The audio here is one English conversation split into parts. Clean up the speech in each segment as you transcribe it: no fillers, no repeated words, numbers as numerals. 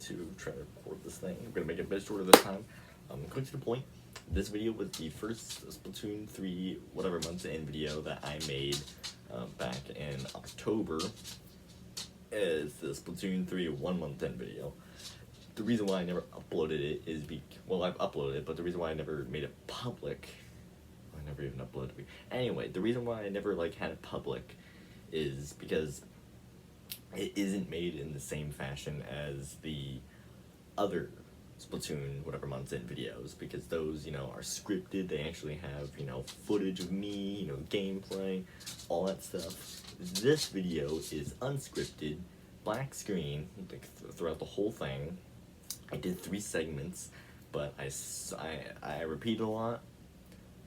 to try to record this thing. I'm gonna make it a bit shorter this time. Quick to the point. This video was the first Splatoon 3 whatever months in video that I made back in October. Is the Splatoon 3 1 month in video. The reason why I never uploaded it is well, I've uploaded it, but the reason why I never made it public, I never even uploaded it. Anyway, the reason why I never had it public is because it isn't made in the same fashion as the other Splatoon whatever months in videos, because those, are scripted. They actually have, footage of me, gameplay, all that stuff. This video is unscripted, black screen, throughout the whole thing. I did 3 segments, but I repeated a lot.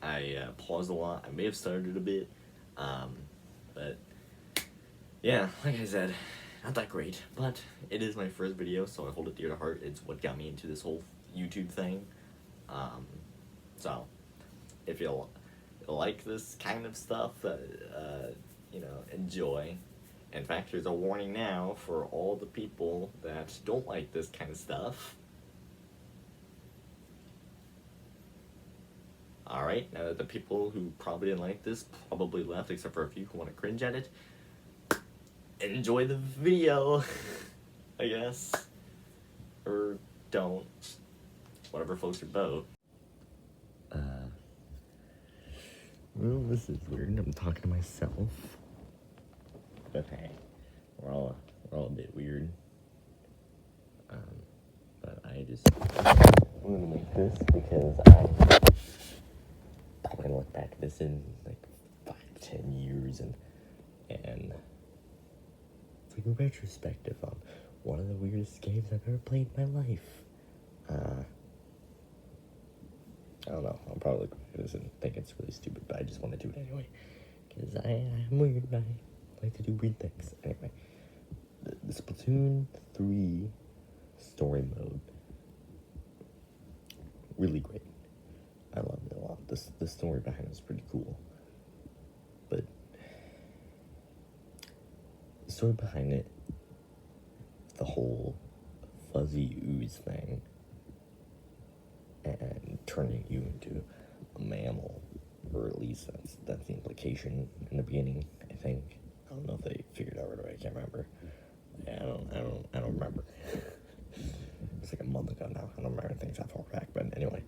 I paused a lot. I may have started a bit, but yeah, like I said, not that great, but it is my first video, so I hold it dear to heart. It's what got me into this whole YouTube thing. So if you like this kind of stuff, enjoy. In fact, there's a warning now for all the people that don't like this kind of stuff. Alright, now that the people who probably didn't like this probably left, except for a few who want to cringe at it, enjoy the video, I guess. Or don't. Whatever floats your boat. Well, this is weird. I'm talking to myself. But hey, we're all a bit weird. But I just wanted to make this because I'm gonna look back at this in 5-10 years and it's like a retrospective on one of the weirdest games I've ever played in my life. I don't know. I'll probably look at this and think it's really stupid, but I just want to do it anyway because I'm weird. I like to do weird things. Anyway, the Splatoon 3 story mode, really great. I loved it a lot. The story behind it is pretty cool. But the story behind it, the whole fuzzy ooze thing, and turning you into a mammal, or at least that's the implication in the beginning, I think. I don't know if they figured it out right away. I can't remember. Yeah, I don't remember. It's like a month ago now. I don't remember things that far back, but anyway.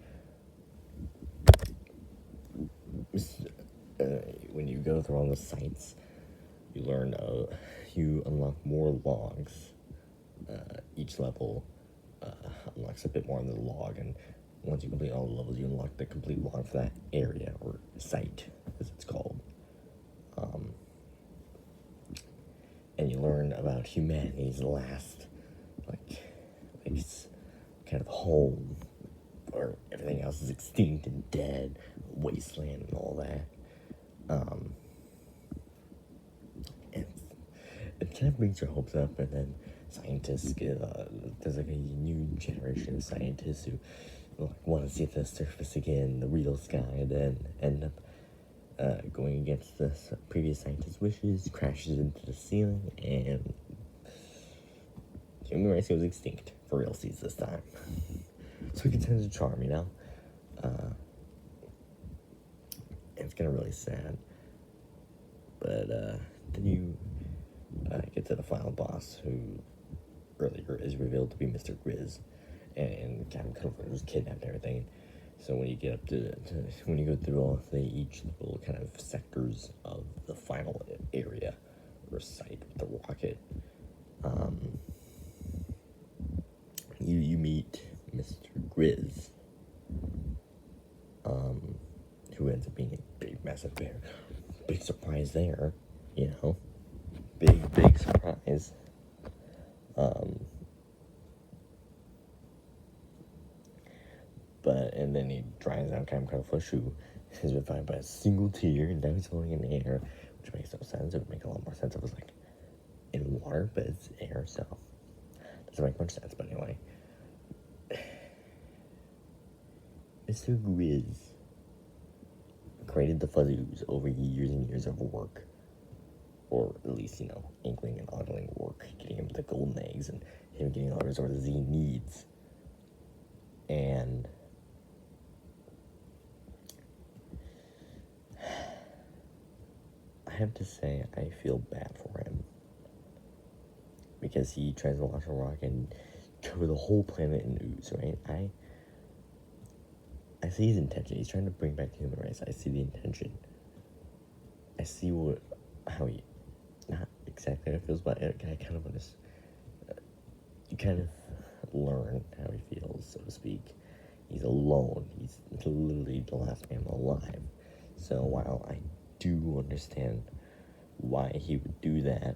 When you go through all the sites, you learn, you unlock more logs. Each level unlocks a bit more on the log, and once you complete all the levels, you unlock the complete log for that area, or site, as it's called. And you learn about humanity's last, kind of home, where everything else is extinct and dead, wasteland and all that. It kind of brings your hopes up, and then scientists there's a new generation of scientists who want to see the surface again, the real sky, and then end up going against the previous scientist's wishes, crashes into the ceiling, and human race goes extinct for realsies this time. So it continues to charm, it's kind of really sad. But then you get to the final boss, who earlier is revealed to be Mr. Grizz, and kind of was kidnapped and everything. So when you get up when you go through all of each little kind of sectors of the final area or site with the rocket, you meet Mr. Grizz, who ends up being a big, massive bear. Big surprise there, big surprise. And then he drives out kind of Flush, who is revived by a single tear, and now he's floating in the air, which makes no sense. It would make a lot more sense if it was in water, but it's air, so doesn't make much sense. But anyway, Mr. Grizz created the fuzzy ooze over years and years of work, or at least inkling and ogling work, getting him the golden eggs and him getting all the resources he needs. And I have to say, I feel bad for him. Because he tries to launch a rocket and cover the whole planet in ooze, right? I see his intention. He's trying to bring back the human race. I see the intention. I see how he, not exactly how he feels, but I kind of understand. You kind of learn how he feels, so to speak. He's alone. He's literally the last man alive. So while I do understand why he would do that,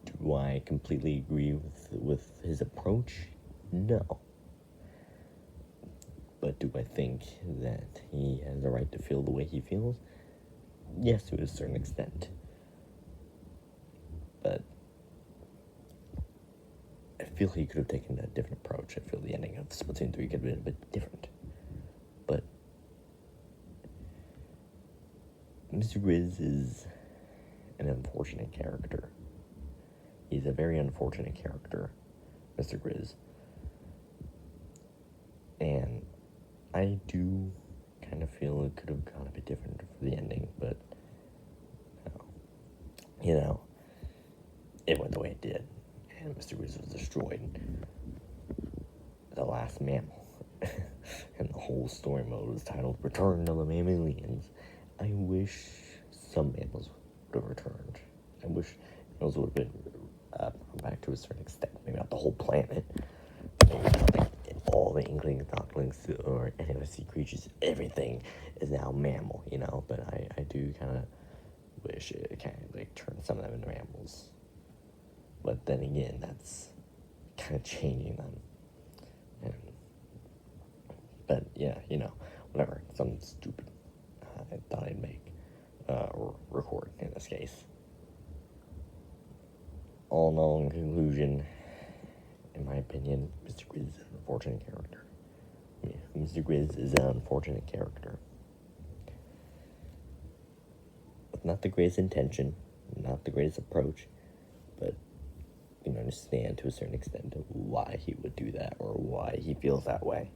Do I completely agree with his approach? No. But do I think that he has a right to feel the way he feels? Yes, to a certain extent. But I feel he could have taken a different approach. I feel the ending of Splatoon 3 could have been a bit different. But Mr. Grizz is an unfortunate character. He's a very unfortunate character, Mr. Grizz. And I do kind of feel it could have gone a bit different for the ending, but, it went the way it did. And Mr. Grizz was destroyed. The last mammal. And the whole story mode was titled Return of the Mammalians. I wish some mammals would have returned. I wish mammals would have been back to a certain extent. Maybe not the whole planet. Maybe not like all the inklings, docklings, or NFC creatures. Everything is now mammal, But I do kind of wish it kind of like turned some of them into mammals. But then again, that's kind of changing them. But yeah, whatever. Something stupid I thought I'd make or record in this case. All in all, in conclusion, in my opinion, Mr. Grizz is an unfortunate character. Yeah, Mr. Grizz is an unfortunate character. With not the greatest intention, not the greatest approach, but you can understand to a certain extent why he would do that or why he feels that way.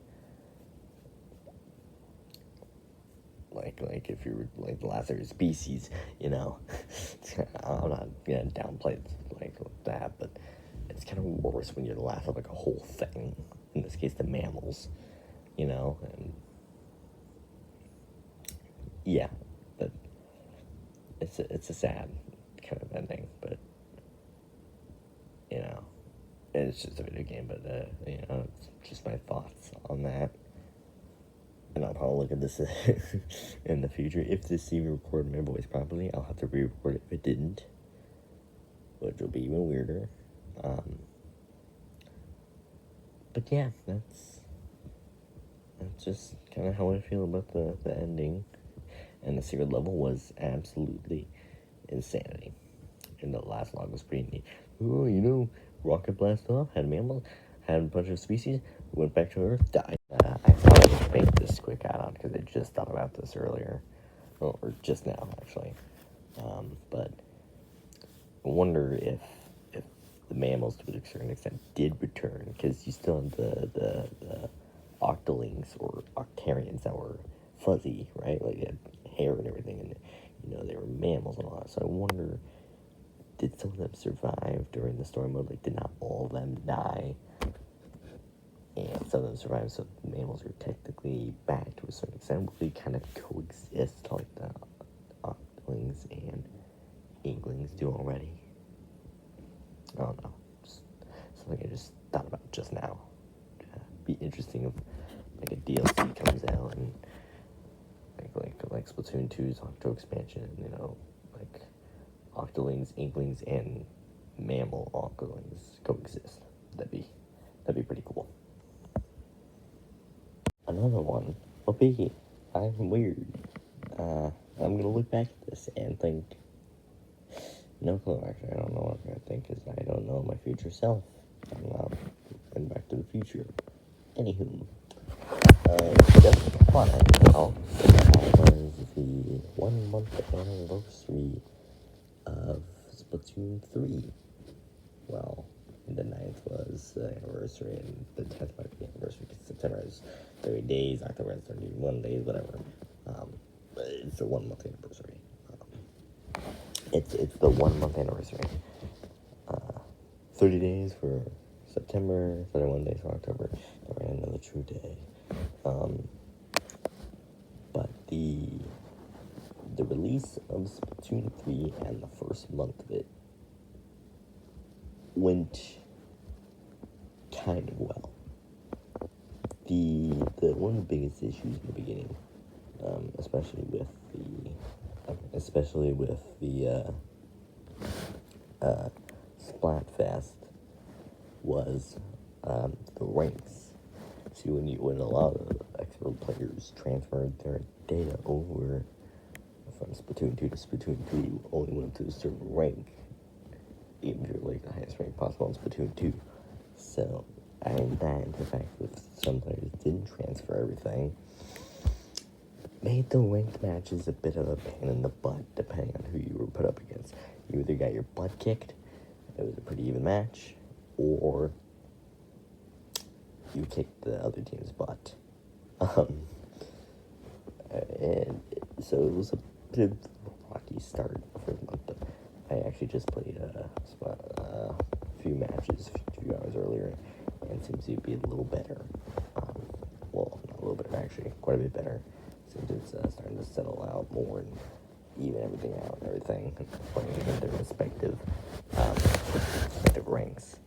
Like if you're like the last of your species, I'm not gonna downplay like that, but it's kind of worse when you're the last of like a whole thing. In this case, the mammals, and yeah, but it's a sad kind of ending, but it's just a video game, but it's just my thoughts on that. And I'll probably look at this in the future. If this even recorded my voice properly, I'll have to re-record it if it didn't, which will be even weirder. But yeah, that's just kind of how I feel about the ending. And the secret level was absolutely insanity. And the last log was pretty neat. Oh, rocket blast off, had mammals, had a bunch of species, went back to Earth, died. I thought I would make this quick add-on because I just thought about this earlier. Or just now, actually. But I wonder if the mammals, to a certain extent, did return. Because you still have the octolings or octarians that were fuzzy, right? Like, they had hair and everything. And, they were mammals and all that. So I wonder, did some of them survive during the story mode? Like, did not all of them die? And some of them survived, so mammals are technically back to a certain extent. Will they kind of coexist like the octolings and inklings do already? I don't know. Just something I just thought about just now. Be interesting if like a DLC comes out and like Splatoon 2's Octo expansion, like octolings, inklings, and mammal octolings coexist. That'd be pretty cool. Another one will be, I'm weird. I'm gonna look back at this and think, no clue, actually. I don't know what I'm gonna think, because I don't know my future self. I'm not going back to the future. Anywho, just for fun, that was the 1 month anniversary of Splatoon 3. Well, the 9th was the anniversary, and the 10th might be the anniversary, because September has 30 days, October has 31 days, whatever. But it's the 1 month anniversary. It's the 1 month anniversary. 30 days for September, 31 days for October, and another true day. But the release of Splatoon 3 and the first month of it went kind of well. The one of the biggest issues in the beginning, especially with the Splatfest, was the ranks. See, when a lot of expert players transferred their data over from Splatoon 2 to Splatoon 3, you only went up to a certain rank, even if you're like the highest rank possible in Splatoon 2. So, adding that into the fact that some players didn't transfer everything made the ranked matches a bit of a pain in the butt, depending on who you were put up against. You either got your butt kicked, it was a pretty even match, or you kicked the other team's butt. And so it was a bit of a rocky start for the month, but I actually just played a few matches a few hours earlier, and seems to be a little better. Well, not a little better, actually, quite a bit better. Seems it's starting to settle out more and even everything out and everything, playing in their respective ranks.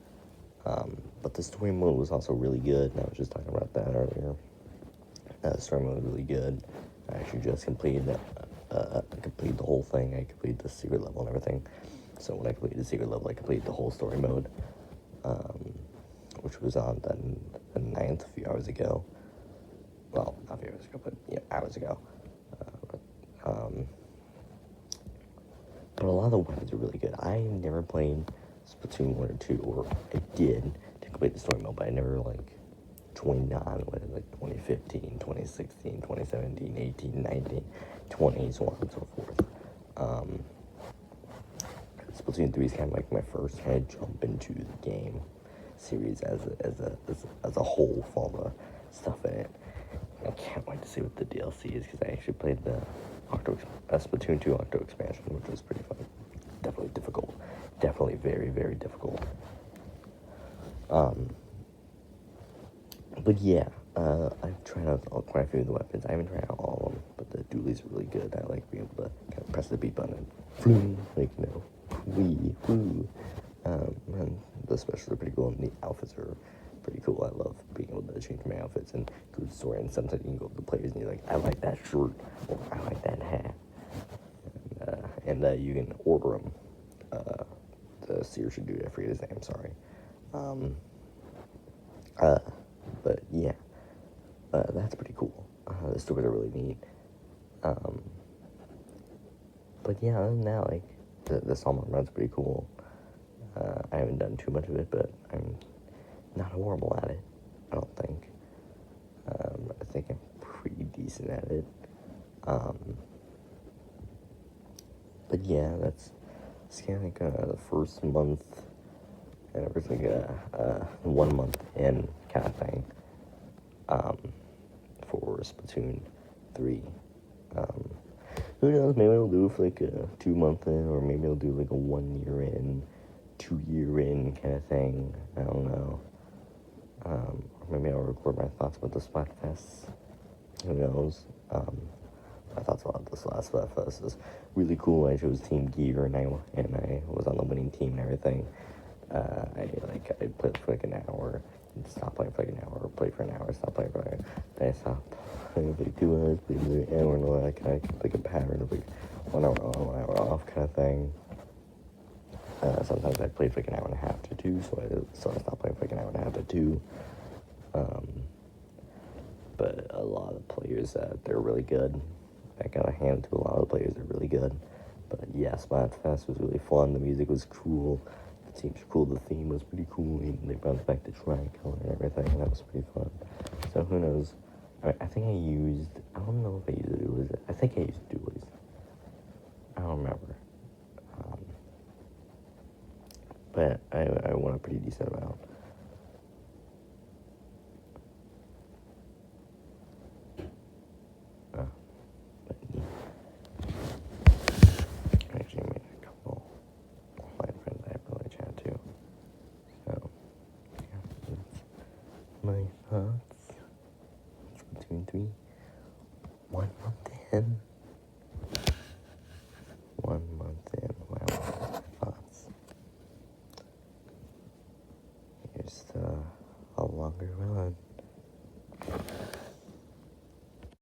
But the story mode was also really good, and I was just talking about that earlier. The story mode was really good. I actually just completed the whole thing. I completed the secret level and everything. So when I completed the secret level, I completed the whole story mode, which was on the 9th, a few hours ago. Well, not a few hours ago, but yeah, hours ago. But a lot of the weapons are really good. I never played Splatoon 1 or 2, or I did to complete the story mode, but I never, joined on with, 2015, 2016, 2017, 18, 19, 20, so on and so forth. Splatoon 3 is kind of like my first kind of jump into the game series as a whole, with all the stuff in it. I can't wait to see what the DLC is, because I actually played the Splatoon 2 Octo expansion, which was pretty fun. Definitely difficult. Definitely very, very difficult. But yeah, I've tried out quite a few of the weapons. I haven't tried out all of them, but the dualies are really good. I like being able to kind of press the B button and floom, wee, woo. And the specials are pretty cool, and the outfits are pretty cool. I love being able to change my outfits and go to the store, and sometimes you can go to the players and you're like, I like that shirt, or I like that hat. And you can order them. The Sears should do it. I forget his name, sorry. But yeah, that's pretty cool. The stores are really neat. But yeah, other than that, the Salmon run's pretty cool. I haven't done too much of it, but I'm not horrible at it, I don't think. I think I'm pretty decent at it. But yeah, that's kind of the first month, and it was 1 month in kind of thing, for Splatoon 3. Who knows, maybe I'll do it for a 2 month in, or maybe I'll do a 1 year in, 2 year in kind of thing. I don't know. Or maybe I'll record my thoughts about the Splatfest. Who knows? My thoughts about this last Splatfest is really cool. I chose Team Gear, and I was on the winning team and everything. I played for an hour, stop playing for an hour, play for an hour, stop playing for an hour, then I stopped playing for 2 hours, play for an hour, and all that kind of a pattern of 1 hour on, 1 hour off kind of thing. Sometimes I played for an hour and a half to 2, so I stopped playing for an hour and a half to 2. But a lot of players, they're really good. I gotta hand it to a lot of players, they're really good. But yeah, Splatfest was really fun. The music was cool. The teams were cool. The theme was pretty cool. Even they brought back the tricolor and everything, and that was pretty fun. So who knows? I think I don't know if I used Dualies. I think I used Dualies. I don't remember. but I won a pretty decent amount. I actually made a couple offline friends I have really chat to. So, yeah, that's my thoughts. Splatoon 3, 1 month in.